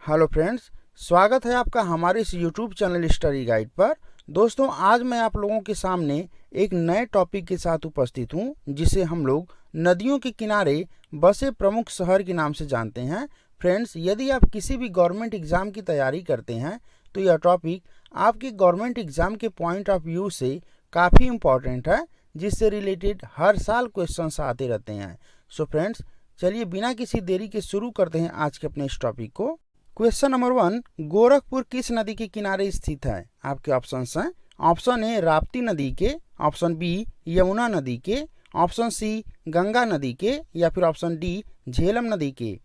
Hello friends, स्वागत है आपका हमारे इस यूट्यूब चैनल स्टडी गाइड पर। दोस्तों, आज मैं आप लोगों के सामने एक नए टॉपिक के साथ उपस्थित हूं, जिसे हम लोग नदियों के किनारे बसे प्रमुख शहर के नाम से जानते हैं। फ्रेंड्स, यदि आप किसी भी गवर्नमेंट एग्जाम की तैयारी करते हैं तो यह टॉपिक आपके गवर्नमेंट एग्जाम के पॉइंट ऑफ व्यू से काफ़ी इम्पॉर्टेंट है, जिससे रिलेटेड हर साल क्वेश्चंस आते रहते हैं। सो फ्रेंड्स, चलिए बिना किसी देरी के शुरू करते हैं आज के अपने इस टॉपिक को। क्वेश्चन नंबर 1, गोरखपुर किस नदी के किनारे स्थित है? आपके ऑप्शंस हैं। ऑप्शन ए राप्ती नदी के, ऑप्शन बी यमुना नदी के, ऑप्शन सी गंगा नदी के, या फिर ऑप्शन डी झेलम नदी के।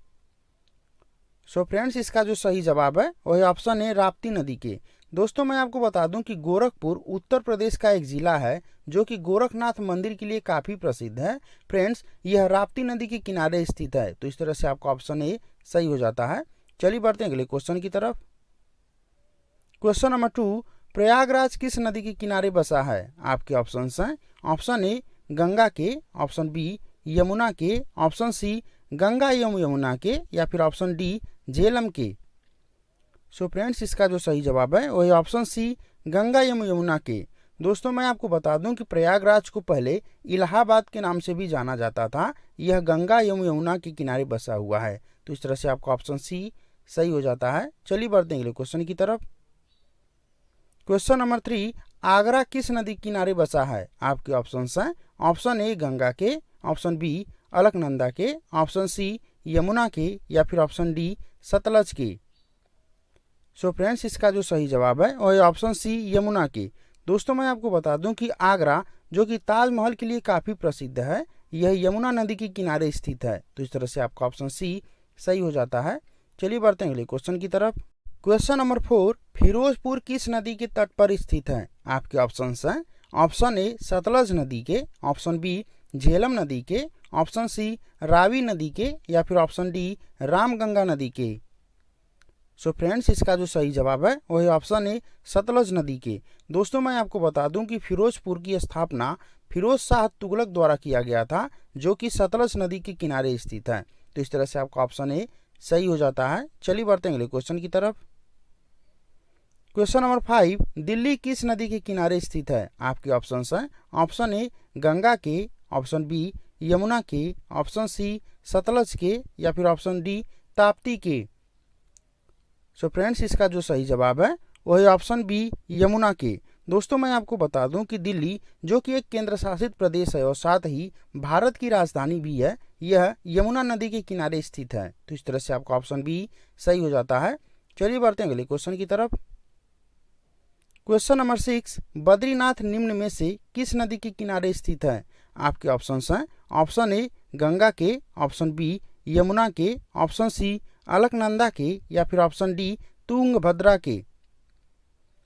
सो फ्रेंड्स, इसका जो सही जवाब है वह ऑप्शन ए राप्ती नदी के। दोस्तों, मैं आपको बता दूं कि गोरखपुर उत्तर प्रदेश का एक जिला है जो कि गोरखनाथ मंदिर के लिए काफ़ी प्रसिद्ध है। फ्रेंड्स, यह राप्ती नदी के किनारे स्थित है, तो इस तरह से आपका ऑप्शन ए सही हो जाता है। चलिए बढ़ते हैं अगले क्वेश्चन की तरफ। क्वेश्चन नंबर 2, प्रयागराज किस नदी के किनारे बसा है? आपके ऑप्शंस हैं। ऑप्शन ए गंगा के, ऑप्शन बी यमुना के, ऑप्शन सी गंगा एवं यमुना के, या फिर ऑप्शन डी झेलम के। सो फ्रेंड्स, इसका जो सही जवाब है वही ऑप्शन सी गंगा एवं यमुना के। दोस्तों, मैं आपको बता दूं कि प्रयागराज को पहले इलाहाबाद के नाम से भी जाना जाता था। यह गंगा एवं यमुना के किनारे बसा हुआ है, तो इस तरह से आपका ऑप्शन सी सही हो जाता है। चलिए बढ़ते हैं अगले क्वेश्चन की तरफ। क्वेश्चन नंबर 3, आगरा किस नदी किनारे बसा है? आपके ऑप्शंस हैं। ऑप्शन ए गंगा के, ऑप्शन बी अलकनंदा के, ऑप्शन सी यमुना के, या फिर ऑप्शन डी सतलज के। सो फ्रेंड्स, इसका जो सही जवाब है वह ऑप्शन सी यमुना के। दोस्तों, मैं आपको बता दूं कि आगरा जो कि ताजमहल के लिए काफ़ी प्रसिद्ध है, यह यमुना नदी के किनारे स्थित है, तो इस तरह से आपका ऑप्शन सी सही हो जाता है। चलिए बढ़ते हैं अगले क्वेश्चन की तरफ। क्वेश्चन नंबर 4, फिरोजपुर किस नदी के तट पर स्थित है? आपके ऑप्शंस हैं। ऑप्शन ए सतलज नदी के, ऑप्शन बी झेलम नदी के, ऑप्शन सी रावी नदी के, या फिर ऑप्शन डी रामगंगा नदी के। सो फ्रेंड्स, इसका जो सही जवाब है वही ऑप्शन ए सतलज नदी के। दोस्तों, मैं आपको बता दूं कि फिरोजपुर की स्थापना फिरोज शाह तुगलक द्वारा किया गया था, जो कि सतलज नदी के किनारे स्थित है, तो इस तरह से आपका ऑप्शन ए सही हो जाता है। चलिए बढ़ते हैं अगले क्वेश्चन की तरफ। क्वेश्चन नंबर 5, दिल्ली किस नदी के किनारे स्थित है? आपके ऑप्शंस हैं। ऑप्शन ए गंगा के, ऑप्शन बी यमुना के, ऑप्शन सी सतलज के, या फिर ऑप्शन डी ताप्ती के। सो फ्रेंड्स, इसका जो सही जवाब है वही ऑप्शन बी यमुना के। दोस्तों, मैं आपको बता दूं कि दिल्ली जो कि एक केंद्र शासित प्रदेश है और साथ ही भारत की राजधानी भी है, यह यमुना नदी के किनारे स्थित है, तो इस तरह से आपका ऑप्शन बी सही हो जाता है। चलिए बढ़ते हैं अगले क्वेश्चन की तरफ। क्वेश्चन नंबर 6, बद्रीनाथ निम्न में से किस नदी के किनारे स्थित है? आपके ऑप्शंस हैं। ऑप्शन ए गंगा के, ऑप्शन बी यमुना के, ऑप्शन सी अलकनंदा के, या फिर ऑप्शन डी तुंगभद्रा के।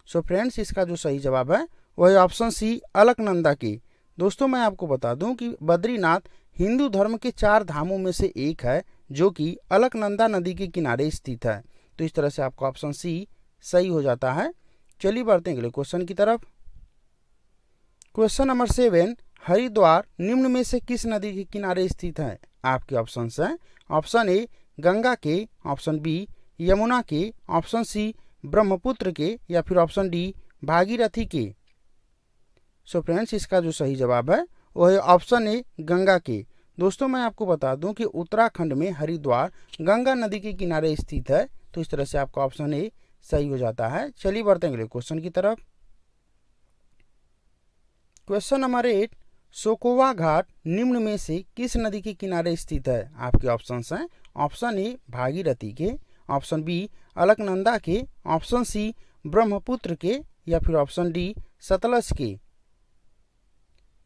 सो फ्रेंड्स, इसका जो सही जवाब है वह ऑप्शन सी अलकनंदा के। दोस्तों, मैं आपको बता दूं कि बद्रीनाथ हिंदू धर्म के 4 धामों में से एक है, जो कि अलकनंदा नदी के किनारे स्थित है, तो इस तरह से आपका ऑप्शन सी सही हो जाता है। चलिए बढ़ते हैं अगले क्वेश्चन की तरफ। क्वेश्चन नंबर 7, हरिद्वार निम्न में से किस नदी के किनारे स्थित है? आपके ऑप्शंस हैं। ऑप्शन ए गंगा के, ऑप्शन बी यमुना के, ऑप्शन सी ब्रह्मपुत्र के, या फिर ऑप्शन डी भागीरथी के। सो फ्रेंड्स, इसका जो सही जवाब है वह है ऑप्शन ए गंगा के। दोस्तों, मैं आपको बता दूं कि उत्तराखंड में हरिद्वार गंगा नदी के किनारे स्थित है, तो इस तरह से आपका ऑप्शन ए सही हो जाता है। चलिए बढ़ते हैं अगले क्वेश्चन की तरफ। क्वेश्चन नंबर 8, सोकोवा घाट निम्न में से किस नदी के किनारे स्थित है? आपके ऑप्शंस हैं। ऑप्शन ए भागीरथी के, ऑप्शन बी अलकनंदा के, ऑप्शन सी ब्रह्मपुत्र के, या फिर ऑप्शन डी सतलज के।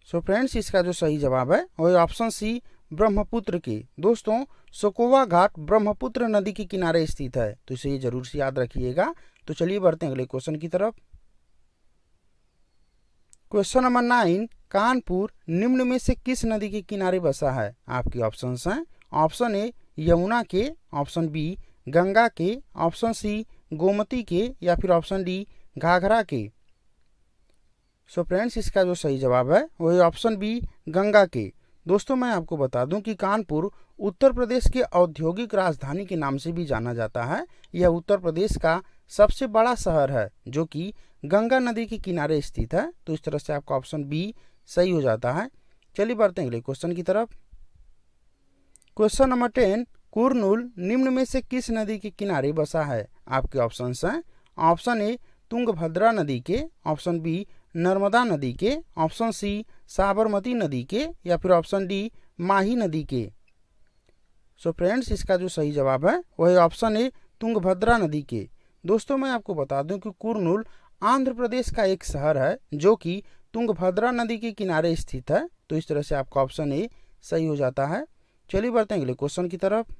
सो फ्रेंड्स, इसका जो सही जवाब है वह ऑप्शन सी ब्रह्मपुत्र के। दोस्तों, सोकोवा घाट ब्रह्मपुत्र नदी के किनारे स्थित है, तो इसे जरूर से याद रखिएगा। तो चलिए बढ़ते हैं अगले क्वेश्चन की तरफ। क्वेश्चन नंबर 9, कानपुर निम्न में से किस नदी के किनारे बसा है? आपके ऑप्शंस हैं। ऑप्शन ए यमुना के, ऑप्शन बी गंगा के, ऑप्शन सी गोमती के, या फिर ऑप्शन डी घाघरा के। सो फ्रेंड्स, इसका जो सही जवाब है वही ऑप्शन बी गंगा के। दोस्तों मैं आपको बता दूं कि कानपुर उत्तर प्रदेश के औद्योगिक राजधानी के नाम से भी जाना जाता है। यह उत्तर प्रदेश का सबसे बड़ा शहर है जो कि गंगा नदी के किनारे स्थित है। तो इस तरह से आपका ऑप्शन बी सही हो जाता है। चलिए बढ़ते हैं अगले क्वेश्चन की तरफ। क्वेश्चन नंबर 10, कुरनूल निम्न में से किस नदी के किनारे बसा है? आपके ऑप्शन हैं। ऑप्शन ए तुंगभद्रा नदी के, ऑप्शन बी नर्मदा नदी के, ऑप्शन सी साबरमती नदी के, या फिर ऑप्शन डी माही नदी के। सो फ्रेंड्स, इसका जो सही जवाब है वह ऑप्शन ए तुंगभद्रा नदी के। दोस्तों मैं आपको बता दूं कि कुरनूल आंध्र प्रदेश का एक शहर है जो कि तुंगभद्रा नदी के किनारे स्थित है। तो इस तरह से आपका ऑप्शन ए सही हो जाता है। चलिए बढ़ते हैं अगले क्वेश्चन की तरफ।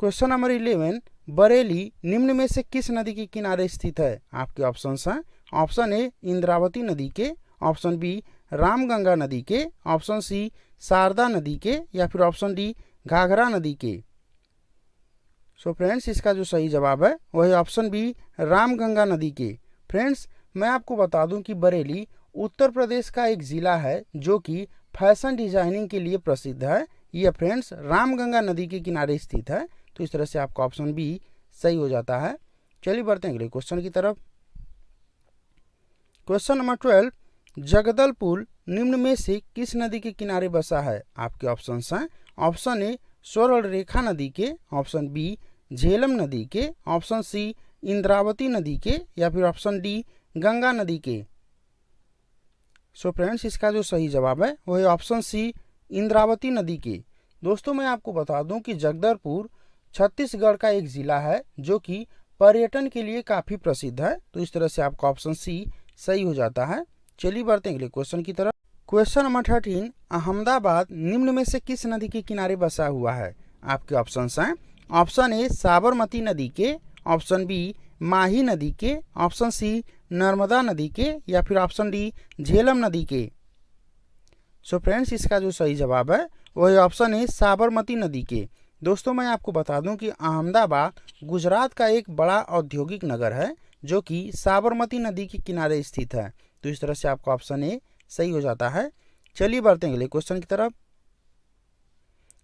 क्वेश्चन नंबर 11, बरेली निम्न में से किस नदी के किनारे स्थित है? आपके ऑप्शन हैं। ऑप्शन ए इंद्रावती नदी के, ऑप्शन बी रामगंगा नदी के, ऑप्शन सी शारदा नदी के, या फिर ऑप्शन डी घाघरा नदी के। सो फ्रेंड्स, इसका जो सही जवाब है वह ऑप्शन बी रामगंगा नदी के। फ्रेंड्स, मैं आपको बता दूं कि बरेली उत्तर प्रदेश का एक ज़िला है जो कि फैशन डिजाइनिंग के लिए प्रसिद्ध है। यह फ्रेंड्स रामगंगा नदी के किनारे स्थित है। तो इस तरह से आपका ऑप्शन बी सही हो जाता है। चलिए बढ़ते हैं अगले क्वेश्चन की तरफ। क्वेश्चन नंबर 12, जगदलपुर निम्न में से किस नदी के किनारे बसा है? आपके ऑप्शन हैं। ऑप्शन ए स्वर्ण रेखा नदी के, ऑप्शन बी झेलम नदी के, ऑप्शन सी इंद्रावती नदी के, या फिर ऑप्शन डी गंगा नदी के। सो फ्रेंड्स, इसका जो सही जवाब है वह ऑप्शन सी इंद्रावती नदी के। दोस्तों मैं आपको बता दूं कि जगदलपुर छत्तीसगढ़ का एक ज़िला है जो कि पर्यटन के लिए काफ़ी प्रसिद्ध है। तो इस तरह से आपका ऑप्शन सी सही हो जाता है। चलिए बढ़ते हैं अगले क्वेश्चन की तरफ। क्वेश्चन नंबर 13, अहमदाबाद निम्न में से किस नदी के किनारे बसा हुआ है? आपके ऑप्शन हैं। ऑप्शन ए साबरमती नदी के, ऑप्शन बी माही नदी के, ऑप्शन सी नर्मदा नदी के, या फिर ऑप्शन डी झेलम नदी के। सो फ्रेंड्स, इसका जो सही जवाब है वह ऑप्शन है साबरमती नदी के। दोस्तों मैं आपको बता दूं कि अहमदाबाद गुजरात का एक बड़ा औद्योगिक नगर है जो कि साबरमती नदी के किनारे स्थित है। तो इस तरह से आपका ऑप्शन ए सही हो जाता है। चलिए बढ़ते हैं अगले क्वेश्चन की तरफ।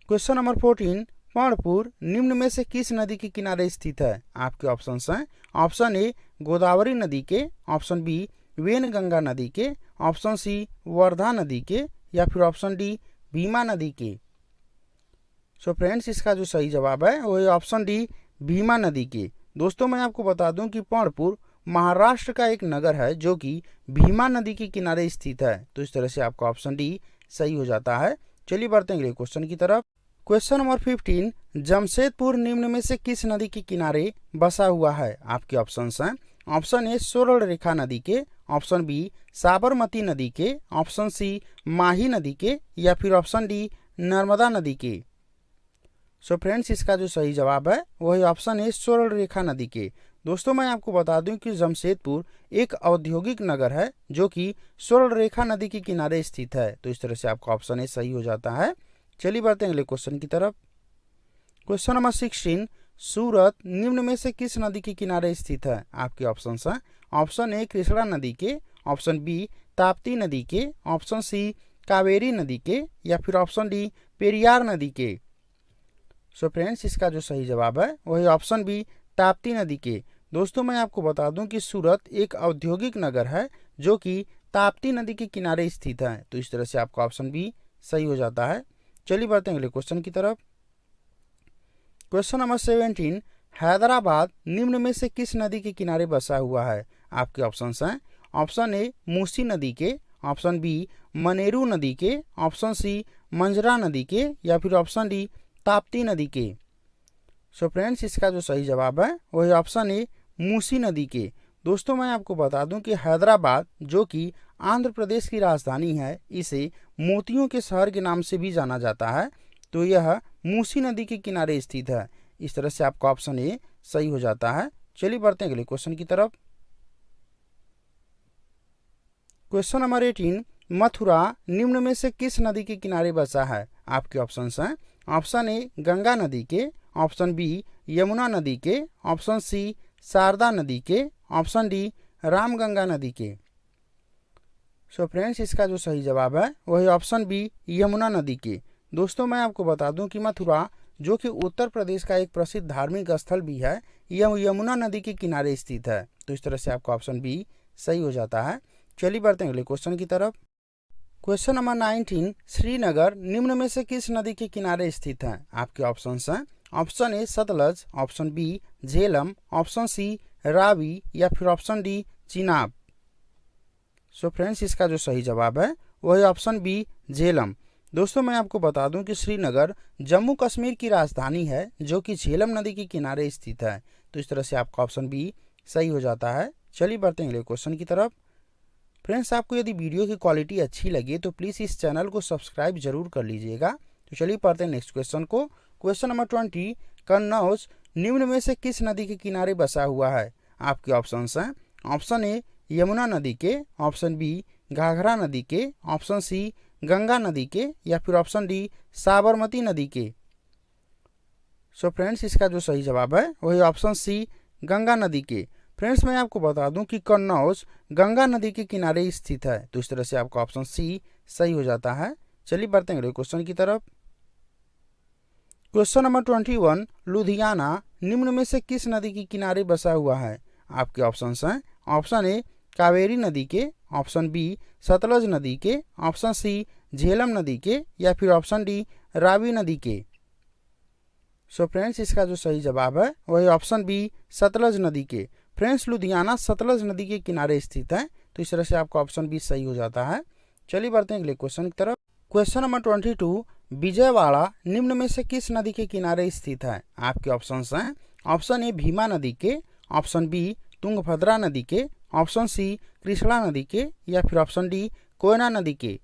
क्वेश्चन नंबर 14, पर्णपुर निम्न में से किस नदी के किनारे स्थित है? आपके ऑप्शन हैं। ऑप्शन ए गोदावरी नदी के, ऑप्शन बी वेनगंगा नदी के, ऑप्शन सी वर्धा नदी के, या फिर ऑप्शन डी भीमा नदी के। सो फ्रेंड्स, इसका जो सही जवाब है वह ऑप्शन डी भीमा नदी के। दोस्तों मैं आपको बता दूं कि पर्णपुर महाराष्ट्र का एक नगर है जो कि भीमा नदी के किनारे स्थित है। तो इस तरह से आपका ऑप्शन डी सही हो जाता है। चलिए बढ़ते हैं अगले क्वेश्चन की तरफ। क्वेश्चन नंबर 15, जमशेदपुर निम्न में से किस नदी के किनारे बसा हुआ है? आपके ऑप्शन हैं। ऑप्शन ए स्वर्ण रेखा नदी के, ऑप्शन बी साबरमती नदी के, ऑप्शन सी माही नदी के, या फिर ऑप्शन डी नर्मदा नदी के। सो फ्रेंड्स, इसका जो सही जवाब है वही ऑप्शन है स्वर्ण रेखा नदी के। दोस्तों मैं आपको बता दूं कि जमशेदपुर एक औद्योगिक नगर है जो कि स्वर्ण रेखा नदी के किनारे स्थित है। तो इस तरह से आपका ऑप्शन ए सही हो जाता है। चलिए बढ़ते हैं अगले क्वेश्चन की तरफ। क्वेश्चन नंबर 16, सूरत निम्न में से किस नदी के किनारे स्थित है? आपके ऑप्शन हैं। ऑप्शन ए कृष्णा नदी के, ऑप्शन बी ताप्ती नदी के, ऑप्शन सी कावेरी नदी के, या फिर ऑप्शन डी पेरियार नदी के। सो फ्रेंड्स, इसका जो सही जवाब है वही ऑप्शन बी ताप्ती नदी के। दोस्तों मैं आपको बता दूं कि सूरत एक औद्योगिक नगर है जो कि ताप्ती नदी के किनारे स्थित है। तो इस तरह से आपका ऑप्शन बी सही हो जाता है। चलिए बढ़ते हैं अगले क्वेश्चन की तरफ। क्वेश्चन नंबर 17, हैदराबाद निम्न में से किस नदी के किनारे बसा हुआ है? आपके ऑप्शन हैं। ऑप्शन ए मूसी नदी के, ऑप्शन बी मनेरू नदी के, ऑप्शन सी मंजरा नदी के, या फिर ऑप्शन डी ताप्ती नदी के। सो फ्रेंड्स, इसका जो सही जवाब है वही ऑप्शन ए मूसी नदी के। दोस्तों मैं आपको बता दूं कि हैदराबाद जो कि आंध्र प्रदेश की राजधानी है, इसे मोतियों के शहर के नाम से भी जाना जाता है। तो यह मूसी नदी के किनारे स्थित है। इस तरह से आपका ऑप्शन ए सही हो जाता है। चलिए बढ़ते हैं अगले क्वेश्चन की तरफ। क्वेश्चन नंबर 18, मथुरा निम्न में से किस नदी के किनारे बसा है? आपके ऑप्शन हैं। ऑप्शन ए गंगा नदी के, ऑप्शन बी यमुना नदी के, ऑप्शन सी शारदा नदी के, ऑप्शन डी रामगंगा नदी के। सो फ्रेंड्स इसका जो सही जवाब है वही ऑप्शन बी यमुना नदी के। दोस्तों मैं आपको बता दूं कि मथुरा जो कि उत्तर प्रदेश का एक प्रसिद्ध धार्मिक स्थल भी है, यह यमुना नदी के किनारे स्थित है। तो इस तरह से आपका ऑप्शन बी सही हो जाता है। चलिए बढ़ते हैं अगले क्वेश्चन की तरफ। क्वेश्चन नंबर 19, श्रीनगर निम्न में से किस नदी के किनारे स्थित है? आपके ऑप्शंस हैं option A Sutlej, option B Jhelum, option C Ravi या फिर option D Chenab. So friends इसका जो सही जवाब है वही ऑप्शन बी झेलम। दोस्तों मैं आपको बता दूं कि श्रीनगर जम्मू कश्मीर की राजधानी है जो कि झेलम नदी के किनारे स्थित है। तो इस तरह से आपका ऑप्शन बी सही हो जाता है। चलिए बढ़ते हैं अगले क्वेश्चन की तरफ। फ्रेंड्स आपको यदि वीडियो की क्वालिटी अच्छी लगे तो प्लीज़ इस चैनल को सब्सक्राइब जरूर कर लीजिएगा। तो चलिए पढ़ते हैं नेक्स्ट क्वेश्चन को। क्वेश्चन नंबर 20, कन्नौज निम्न में से किस नदी के किनारे बसा हुआ है? आपके ऑप्शंस हैं ऑप्शन ए यमुना नदी के, ऑप्शन बी घाघरा नदी के, ऑप्शन सी गंगा नदी के या फिर ऑप्शन डी साबरमती नदी के। सो फ्रेंड्स इसका जो सही जवाब है वही ऑप्शन सी गंगा नदी के। फ्रेंड्स मैं आपको बता दूं कि कन्नौज गंगा नदी के किनारे स्थित है। तो इस तरह से आपका ऑप्शन सी सही हो जाता है। चलिए बढ़ते हैं अगले क्वेश्चन की तरफ। क्वेश्चन नंबर 21, लुधियाना निम्न में से किस नदी के किनारे बसा हुआ है? आपके ऑप्शंस हैं ऑप्शन ए कावेरी नदी के, ऑप्शन बी सतलज नदी के, ऑप्शन सी झेलम नदी के या फिर ऑप्शन डी रावी नदी के। सो फ्रेंड्स इसका जो सही जवाब है वही ऑप्शन बी सतलज नदी के। फ्रेंड्स लुधियाना सतलज नदी के किनारे स्थित है। तो इस तरह से आपका ऑप्शन बी सही हो जाता है। चलिए बढ़ते हैं अगले क्वेश्चन की तरफ। क्वेश्चन नंबर 22, विजयवाड़ा निम्न में से किस नदी के किनारे स्थित है? आपके ऑप्शंस हैं ऑप्शन ए भीमा नदी के, ऑप्शन बी तुंगभद्रा नदी के, ऑप्शन सी कृष्णा नदी के या फिर ऑप्शन डी कोयना नदी के।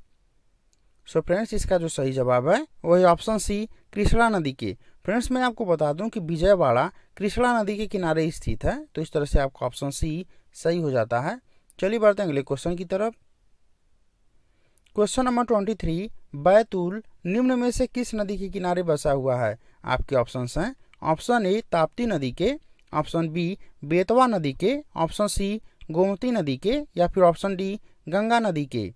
सो फ्रेंड्स इसका जो सही जवाब है वही ऑप्शन सी कृष्णा नदी के। फ्रेंड्स मैं आपको बता दूं कि विजयवाड़ा कृष्णा नदी के किनारे स्थित है। तो इस तरह से आपका ऑप्शन सी सही हो जाता है। चलिए बढ़ते हैं अगले क्वेश्चन की तरफ। क्वेश्चन नंबर 23, बैतूल निम्न में से किस नदी के किनारे बसा हुआ है? आपके ऑप्शंस हैं ऑप्शन ए ताप्ती नदी के, ऑप्शन बी बेतवा नदी के, ऑप्शन सी गोमती नदी के या फिर ऑप्शन डी गंगा नदी के।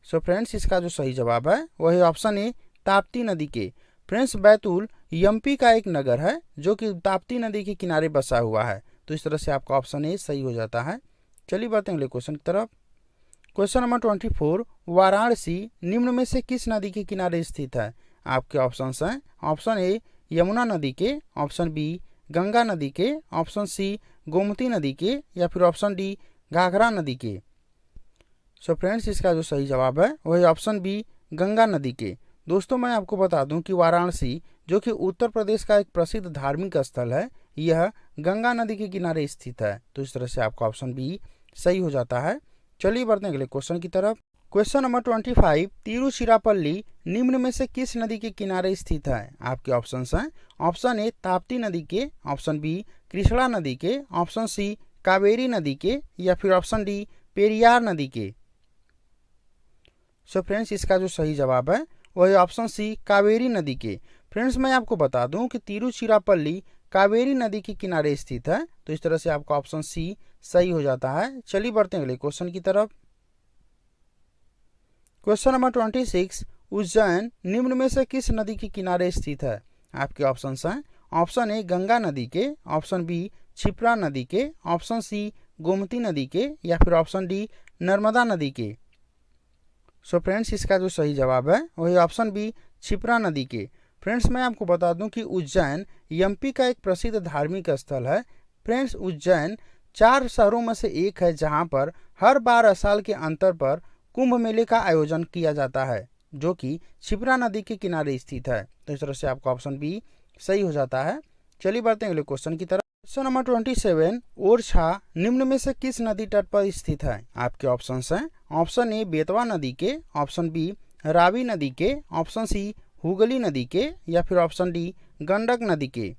सो फ्रेंड्स इसका जो सही जवाब है वही ऑप्शन ए ताप्ती नदी के। फ्रेंड्स बैतूल एमपी का एक नगर है जो कि ताप्ती नदी के किनारे बसा हुआ है। तो इस तरह से आपका ऑप्शन ए सही हो जाता है। चलिए बढ़ते हैं अगले क्वेश्चन की तरफ। क्वेश्चन नंबर 24, वाराणसी निम्न में से किस नदी के किनारे स्थित है? आपके ऑप्शंस हैं ऑप्शन ए यमुना नदी के, ऑप्शन बी गंगा नदी के, ऑप्शन सी गोमती नदी के या फिर ऑप्शन डी घाघरा नदी के। सो फ्रेंड्स इसका जो सही जवाब है वही ऑप्शन बी गंगा नदी के। दोस्तों मैं आपको बता दूं कि वाराणसी जो कि उत्तर प्रदेश का एक प्रसिद्ध धार्मिक स्थल है, यह गंगा नदी के किनारे स्थित है। तो इस तरह से आपका ऑप्शन बी सही हो जाता है। चलिए बढ़ते हैं अगले क्वेश्चन की तरफ। क्वेश्चन नंबर 25, तिरुचिरापल्ली निम्न में से किस नदी के किनारे स्थित है? आपके ऑप्शंस हैं ऑप्शन ए ताप्ती नदी के, ऑप्शन बी कृष्णा नदी के, ऑप्शन सी कावेरी नदी के या फिर ऑप्शन डी पेरियार नदी के। सो फ्रेंड्स इसका जो सही जवाब है वही ऑप्शन सी कावेरी नदी के। फ्रेंड्स मैं आपको बता दूं कि तिरुचिरापल्ली कावेरी नदी के किनारे स्थित है। तो इस तरह से आपका ऑप्शन सी सही हो जाता है। चलिए बढ़ते हैं अगले क्वेश्चन की तरफ। क्वेश्चन नंबर 26, उज्जैन निम्न में से किस नदी के किनारे स्थित है? आपके ऑप्शंस हैं ऑप्शन ए गंगा नदी के, ऑप्शन बी क्षिप्रा नदी के, ऑप्शन सी गोमती नदी के या फिर ऑप्शन डी नर्मदा नदी के। सो फ्रेंड्स इसका जो सही जवाब है वही ऑप्शन बी क्षिप्रा नदी के। फ्रेंड्स मैं आपको बता दूं कि उज्जैन एमपी का एक प्रसिद्ध धार्मिक स्थल है। फ्रेंड्स उज्जैन 4 शहरों में से एक है जहां पर हर 12 साल के अंतर पर कुंभ मेले का आयोजन किया जाता है जो कि क्षिप्रा नदी के किनारे स्थित है। तो इस तरह से आपका ऑप्शन बी सही हो जाता है। चलिए बढ़ते हैं अगले क्वेश्चन की तरफ। क्वेश्चन नंबर 27, ओरछा निम्न में से किस नदी तट पर स्थित है? आपके ऑप्शंस हैं ऑप्शन ए बेतवा नदी के, ऑप्शन बी रावी नदी के, ऑप्शन सी हुगली नदी के या फिर ऑप्शन डी गंडक नदी के।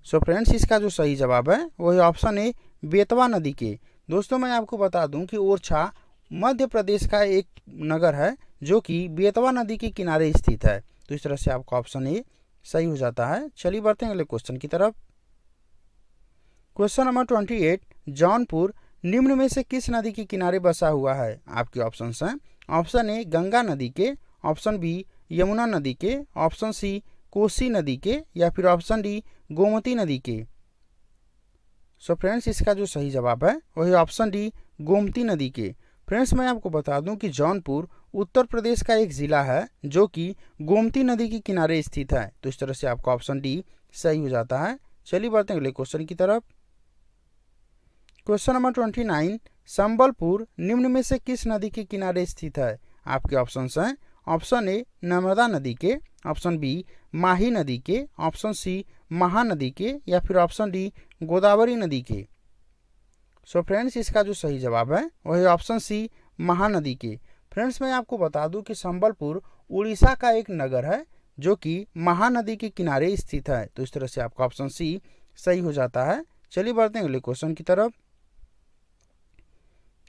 सो फ्रेंड्स इसका जो सही जवाब है वही ऑप्शन ए बेतवा नदी के। दोस्तों मैं आपको बता दूं कि ओरछा मध्य प्रदेश का एक नगर है जो कि बेतवा नदी के किनारे स्थित है। तो इस तरह से आपका ऑप्शन ए सही हो जाता है। चलिए बढ़ते हैं अगले क्वेश्चन की तरफ। क्वेश्चन नंबर 28, जौनपुर निम्न में से किस नदी के किनारे बसा हुआ है? आपके ऑप्शन हैं। ऑप्शन ए गंगा नदी के, ऑप्शन बी यमुना नदी के, ऑप्शन सी कोसी नदी के, या फिर ऑप्शन डी गोमती नदी के। सो फ्रेंड्स, इसका जो सही जवाब है वही ऑप्शन डी गोमती नदी के। फ्रेंड्स, मैं आपको बता दूं कि जौनपुर उत्तर प्रदेश का एक ज़िला है जो कि गोमती नदी के किनारे स्थित है। तो इस तरह से आपका ऑप्शन डी सही हो जाता है। चलिए बढ़ते हैं अगले क्वेश्चन की तरफ। क्वेश्चन नंबर 29, संबलपुर निम्न में से किस नदी के किनारे स्थित है? आपके ऑप्शन हैं। ऑप्शन ए नर्मदा नदी के, ऑप्शन बी माही नदी के, ऑप्शन सी महानदी के, या फिर ऑप्शन डी गोदावरी नदी के। सो फ्रेंड्स, इसका जो सही जवाब है वही ऑप्शन सी महानदी के। फ्रेंड्स, मैं आपको बता दूं कि संबलपुर उड़ीसा का एक नगर है जो कि महानदी के किनारे स्थित है। तो इस तरह से आपका ऑप्शन सी सही हो जाता है। चलिए बढ़ते हैं अगले क्वेश्चन की तरफ।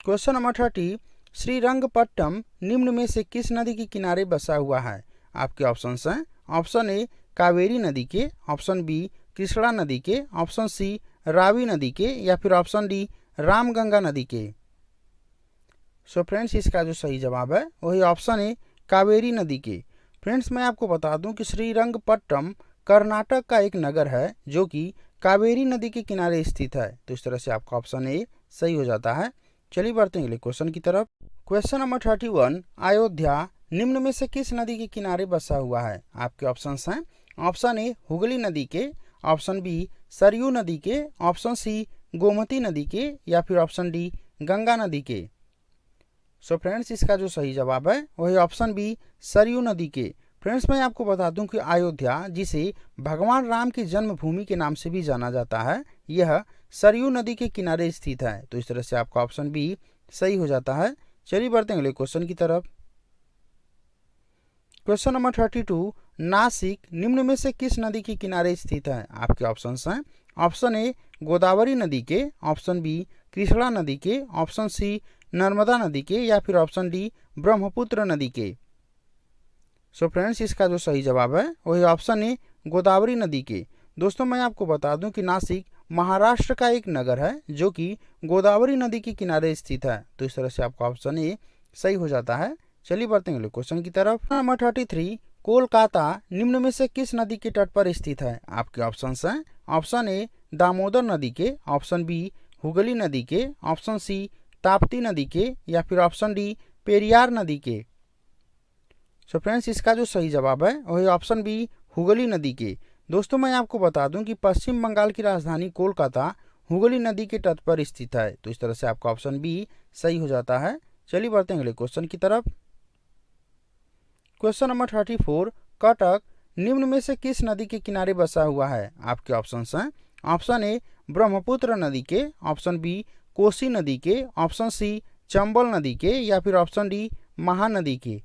क्वेश्चन नंबर 30, श्रीरंगपट्टम निम्न में से किस नदी के किनारे बसा हुआ है? आपके ऑप्शन हैं। ऑप्शन ए कावेरी नदी के, ऑप्शन बी कृष्णा नदी के, ऑप्शन सी रावी नदी के, या फिर ऑप्शन डी रामगंगा नदी के। सो फ्रेंड्स, इसका जो सही जवाब है वही ऑप्शन ए कावेरी नदी के। फ्रेंड्स, मैं आपको बता दूं कि श्रीरंगपट्टम कर्नाटक का एक नगर है जो कि कावेरी नदी के किनारे स्थित है। तो इस तरह से आपका ऑप्शन ए सही हो जाता है। चलिए बढ़ते हैं अगले क्वेश्चन की तरफ। क्वेश्चन नंबर 31, अयोध्या निम्न में से किस नदी के किनारे बसा हुआ है? आपके ऑप्शन हैं। ऑप्शन ए हुगली नदी के, ऑप्शन बी सरयू नदी के, ऑप्शन सी गोमती नदी के, या फिर ऑप्शन डी गंगा नदी के। सो फ्रेंड्स, इसका जो सही जवाब है वही ऑप्शन बी सरयू नदी के। फ्रेंड्स, मैं आपको बता दूं कि अयोध्या, जिसे भगवान राम की जन्मभूमि के नाम से भी जाना जाता है, यह सरयू नदी के किनारे स्थित है। तो इस तरह से आपका ऑप्शन बी सही हो जाता है। चलिए बढ़ते हैं अगले क्वेश्चन की तरफ। क्वेश्चन नंबर 32, नासिक निम्न में से किस नदी के किनारे स्थित है? आपके ऑप्शन हैं। ऑप्शन ए गोदावरी नदी के, ऑप्शन बी कृष्णा नदी के, ऑप्शन सी नर्मदा नदी के, या फिर ऑप्शन डी ब्रह्मपुत्र नदी के। सो फ्रेंड्स, इसका जो सही जवाब है वही ऑप्शन ए गोदावरी नदी के। दोस्तों, मैं आपको बता दूं कि नासिक महाराष्ट्र का एक नगर है जो कि गोदावरी नदी के किनारे स्थित है। तो इस तरह से आपका ऑप्शन ए सही हो जाता है। चलिए बढ़ते हैं क्वेश्चन की तरफ। नंबर 33, कोलकाता निम्न में से किस नदी के तट पर स्थित है? आपके ऑप्शन हैं। ऑप्शन ए दामोदर नदी के, ऑप्शन बी हुगली नदी के, ऑप्शन सी ताप्ती नदी के, या फिर ऑप्शन डी पेरियार नदी के। सो फ्रेंड्स, इसका जो सही जवाब है वही ऑप्शन बी हुगली नदी के। दोस्तों, मैं आपको बता दूं कि पश्चिम बंगाल की राजधानी कोलकाता हुगली नदी के तट पर स्थित है। तो इस तरह से आपका ऑप्शन बी सही हो जाता है। चलिए बढ़ते हैं अगले क्वेश्चन की तरफ। क्वेश्चन नंबर 34, कटक निम्न में से किस नदी के किनारे बसा हुआ है? आपके ऑप्शन हैं। ऑप्शन ए ब्रह्मपुत्र नदी के, ऑप्शन बी कोसी नदी के, ऑप्शन सी चंबल नदी के, या फिर ऑप्शन डी महानदी के।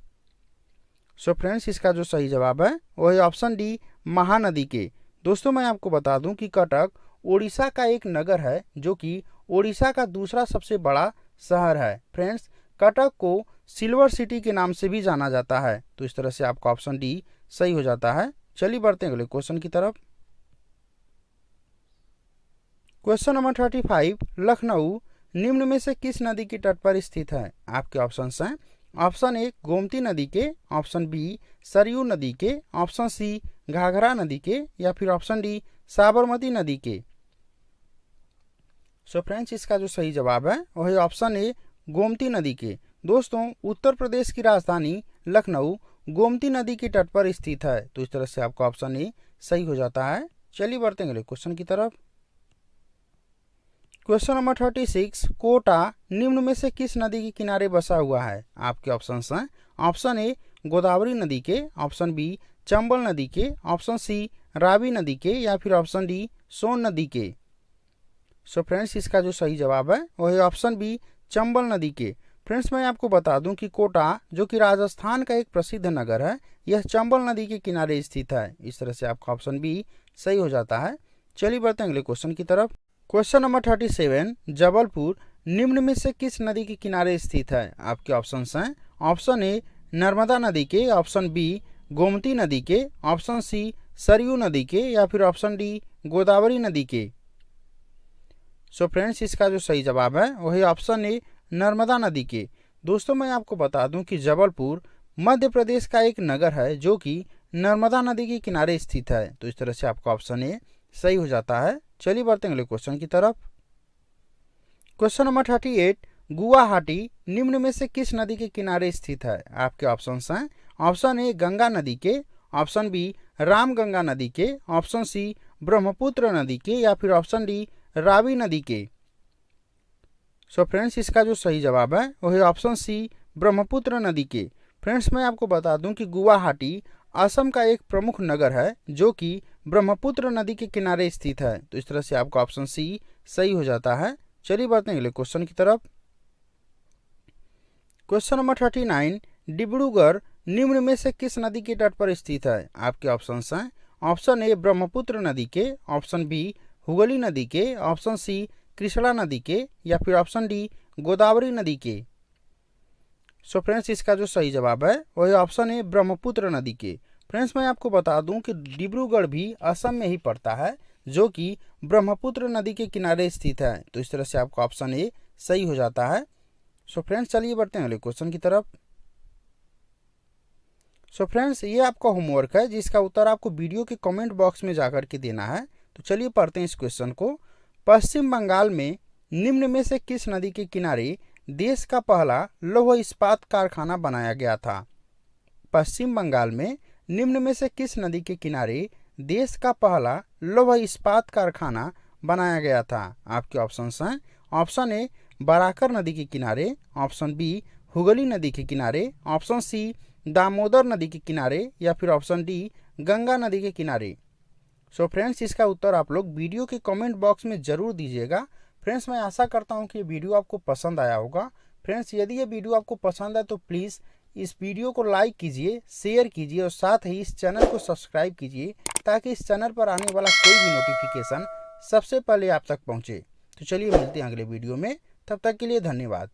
सो फ्रेंड्स, इसका जो सही जवाब है वही ऑप्शन डी महानदी के। दोस्तों, मैं आपको बता दूं कि कटक ओडिशा का एक नगर है जो कि ओडिशा का दूसरा सबसे बड़ा शहर है। फ्रेंड्स, कटक को सिल्वर सिटी के नाम से भी जाना जाता है। तो इस तरह से आपका ऑप्शन डी सही हो जाता है। चलिए बढ़ते हैं अगले क्वेश्चन की तरफ। क्वेश्चन नंबर 35, लखनऊ निम्न में से किस नदी के तट पर स्थित है? आपके ऑप्शन हैं। ऑप्शन ए गोमती नदी के, ऑप्शन बी सरयू नदी के, ऑप्शन सी घाघरा नदी के, या फिर ऑप्शन डी साबरमती नदी के। सो फ्रेंड्स, इसका जो सही जवाब है वही ऑप्शन ए गोमती नदी के। दोस्तों, उत्तर प्रदेश की राजधानी लखनऊ गोमती नदी के तट पर स्थित है। तो इस तरह से आपका ऑप्शन ए सही हो जाता है। चलिए बढ़ते हैं अगले क्वेश्चन की तरफ। क्वेश्चन नंबर 36, कोटा निम्न में से किस नदी के किनारे बसा हुआ है? आपके ऑप्शन हैं। ऑप्शन ए गोदावरी नदी के, ऑप्शन बी चंबल नदी के, ऑप्शन सी रावी नदी के, या फिर ऑप्शन डी सोन नदी के। सो फ्रेंड्स, इसका जो सही जवाब है वही ऑप्शन बी चंबल नदी के। फ्रेंड्स, मैं आपको बता दूं कि कोटा, जो कि राजस्थान का एक प्रसिद्ध नगर है, यह चंबल नदी के किनारे स्थित है। इस तरह से आपका ऑप्शन बी सही हो जाता है। चलिए बढ़ते हैं अगले क्वेश्चन की तरफ। क्वेश्चन नंबर 37, जबलपुर निम्न में से किस नदी के किनारे स्थित है? आपके ऑप्शन हैं। ऑप्शन ए नर्मदा नदी के, ऑप्शन बी गोमती नदी के, ऑप्शन सी सरयू नदी के, या फिर ऑप्शन डी गोदावरी नदी के। सो फ्रेंड्स इसका जो सही जवाब है वही ऑप्शन ए नर्मदा नदी के। दोस्तों मैं आपको बता दूं कि जबलपुर मध्य प्रदेश का एक नगर है जो कि नर्मदा नदी के किनारे स्थित है। तो इस तरह से आपका ऑप्शन ए सही हो जाता है। चलिए बढ़ते हैं अगले क्वेश्चन की तरफ। क्वेश्चन नंबर 38, गुवाहाटी निम्न में से किस नदी के किनारे स्थित है? आपके ऑप्शन हैं ऑप्शन ए गंगा नदी के, ऑप्शन बी रामगंगा नदी के, ऑप्शन सी ब्रह्मपुत्र नदी के या फिर ऑप्शन डी रावी नदी के। सो फ्रेंड्स इसका जो सही जवाब है वह है ऑप्शन सी ब्रह्मपुत्र नदी के। फ्रेंड्स मैं आपको बता दूं कि गुवाहाटी असम का एक प्रमुख नगर है जो कि ब्रह्मपुत्र नदी के किनारे स्थित है। तो इस तरह से आपका ऑप्शन सी सही हो जाता है। चलिए बढ़ते हैं अगले क्वेश्चन की तरफ। क्वेश्चन नंबर 39, डिब्रूगढ़ निम्न में से किस नदी के तट पर स्थित है? आपके ऑप्शन हैं ऑप्शन ए ब्रह्मपुत्र नदी के, ऑप्शन बी हुगली नदी के, ऑप्शन सी कृष्णा नदी के या फिर ऑप्शन डी गोदावरी नदी के। सो फ्रेंड्स इसका जो सही जवाब है वह ऑप्शन ए ब्रह्मपुत्र नदी के। फ्रेंड्स मैं आपको बता दूं कि डिब्रूगढ़ भी असम में ही पड़ता है जो कि ब्रह्मपुत्र नदी के किनारे स्थित है। तो इस तरह से आपका ऑप्शन ए सही हो जाता है। सो फ्रेंड्स चलिए बढ़ते हैं अगले क्वेश्चन की तरफ। सो फ्रेंड्स ये आपका होमवर्क है जिसका उत्तर आपको वीडियो के कमेंट बॉक्स में जाकर के देना है। तो चलिए पढ़ते हैं इस क्वेश्चन को। पश्चिम बंगाल में निम्न में से किस नदी के किनारे देश का पहला लौह इस्पात कारखाना बनाया गया था? पश्चिम बंगाल में निम्न में से किस नदी के किनारे देश का पहला लौह इस्पात कारखाना बनाया गया था? आपके ऑप्शन हैं ऑप्शन ए बराकर नदी के किनारे, ऑप्शन बी हुगली नदी के किनारे, ऑप्शन सी दामोदर नदी के किनारे या फिर ऑप्शन डी गंगा नदी के किनारे। सो फ्रेंड्स इसका उत्तर आप लोग वीडियो के कमेंट बॉक्स में ज़रूर दीजिएगा। फ्रेंड्स मैं आशा करता हूं कि ये वीडियो आपको पसंद आया होगा। फ्रेंड्स यदि ये वीडियो आपको पसंद आए तो प्लीज़ इस वीडियो को लाइक कीजिए, शेयर कीजिए और साथ ही इस चैनल को सब्सक्राइब कीजिए ताकि इस चैनल पर आने वाला कोई भी नोटिफिकेशन सबसे पहले आप तक पहुँचे। तो चलिए मिलते हैं अगले वीडियो में, तब तक के लिए धन्यवाद।